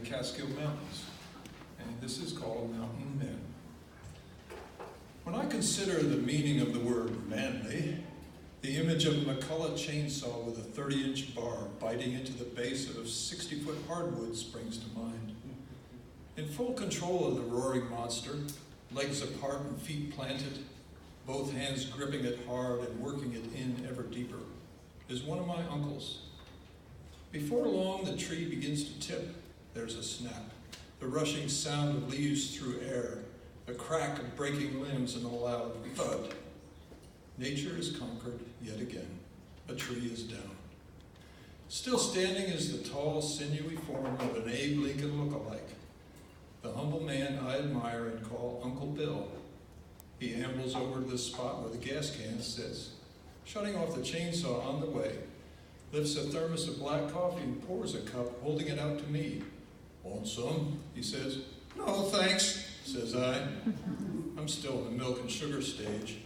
Catskill Mountains, and this is called Mountain Men. When I consider the meaning of the word manly, the image of a McCulloch chainsaw with a 30-inch bar biting into the base of a 60-foot hardwood springs to mind. In full control of the roaring monster, legs apart and feet planted, both hands gripping it hard and working it in ever deeper, is one of my uncles. Before long, the tree begins to tip. There's a snap, the rushing sound of leaves through air, the crack of breaking limbs, and a loud thud. Nature is conquered yet again. A tree is down. Still standing is the tall, sinewy form of an Abe Lincoln look-alike, the humble man I admire and call Uncle Bill. He ambles over to the spot where the gas can sits, shutting off the chainsaw on the way, lifts a thermos of black coffee and pours a cup, holding it out to me. "Want some?" he says. "No, thanks," says I. I'm still in the milk and sugar stage.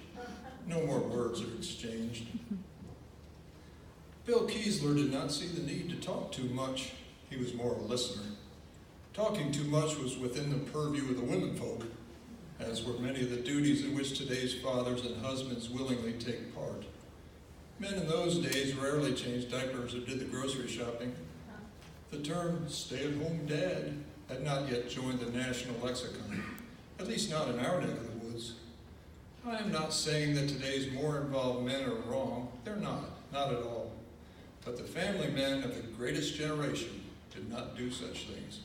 No more words are exchanged. Bill Kiesler did not see the need to talk too much. He was more a listener. Talking too much was within the purview of the womenfolk, as were many of the duties in which today's fathers and husbands willingly take part. Men in those days rarely changed diapers or did the grocery shopping. The term stay-at-home dad had not yet joined the national lexicon, at least not in our neck of the woods. I am not saying that today's more involved men are wrong. They're not at all. But the family men of the greatest generation did not do such things.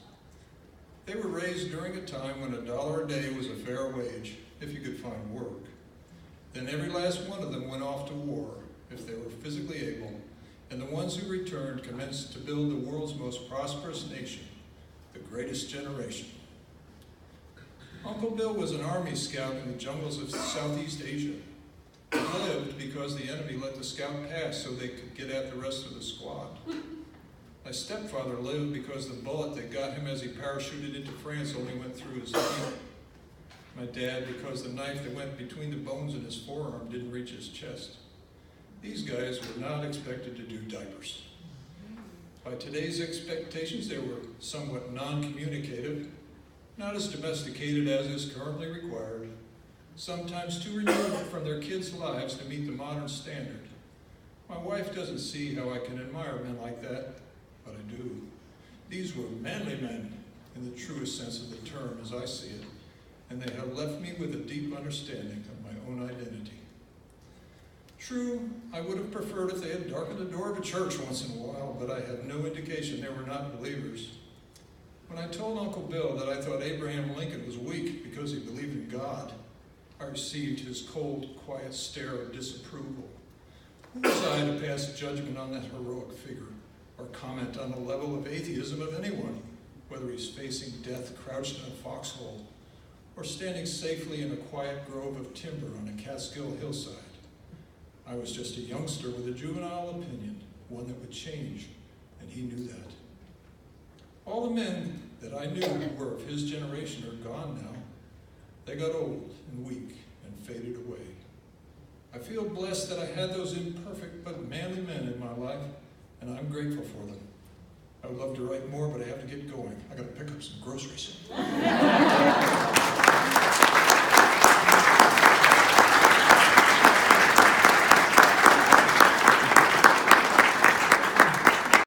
They were raised during a time when $1 a day was a fair wage, if you could find work. Then every last one of them went off to war, if they were physically able, and the ones who returned commenced to build the world's most prosperous nation, the greatest generation. Uncle Bill was an army scout in the jungles of Southeast Asia. He lived because the enemy let the scout pass so they could get at the rest of the squad. My stepfather lived because the bullet that got him as he parachuted into France only went through his feet. My dad because the knife that went between the bones in his forearm didn't reach his chest. These guys were not expected to do diapers. By today's expectations, they were somewhat non-communicative, not as domesticated as is currently required, sometimes too removed from their kids' lives to meet the modern standard. My wife doesn't see how I can admire men like that, but I do. These were manly men in the truest sense of the term as I see it, and they have left me with a deep understanding of my own identity. True, I would have preferred if they had darkened the door of a church once in a while, but I have no indication they were not believers. When I told Uncle Bill that I thought Abraham Lincoln was weak because he believed in God, I received his cold, quiet stare of disapproval. Who was I to pass judgment on that heroic figure, or comment on the level of atheism of anyone, whether he's facing death crouched in a foxhole, or standing safely in a quiet grove of timber on a Catskill hillside? I was just a youngster with a juvenile opinion, one that would change, and he knew that. All the men that I knew who were of his generation are gone now. They got old and weak and faded away. I feel blessed that I had those imperfect but manly men in my life, and I'm grateful for them. I would love to write more, but I have to get going. I gotta pick up some groceries.